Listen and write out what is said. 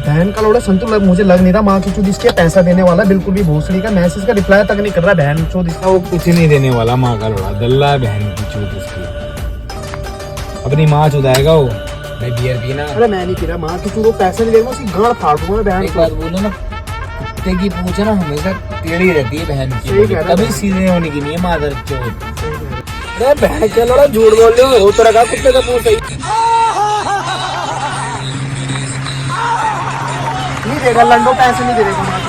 बहन का लोड़ा संतुल, मुझे लग नहीं रहा माँ की चूत इसके पैसा देने वाला बिल्कुल भी। भोसड़ी का मैसेज का रिप्लाई तक नहीं कर रहा बहन चूत इसका। वो कुछ नहीं देने वाला माँ का लोड़ा, दल्ला बहन की चूत उसकी। अपनी माँ चुदाएगा वो। मैं बियर पीना। अरे मैं नहीं पी रहा माँ की चूत, वो पैसे नहीं देगा उसकी गाड़ फाड़ दूंगा बहन। एक बात बोलो ना, कुत्ते की पूंछ ना हमेशा टेढ़ी रहती है बहन सही की, कह रहा है। कभी सीधे होने की नहीं है मादर चोट। अरे बहन का लोड़ा झूठ बोल रहे हो, तो रखा कुत्ते का पूंछ सही नहीं देगा, लंडो पैसे नहीं दे देगा।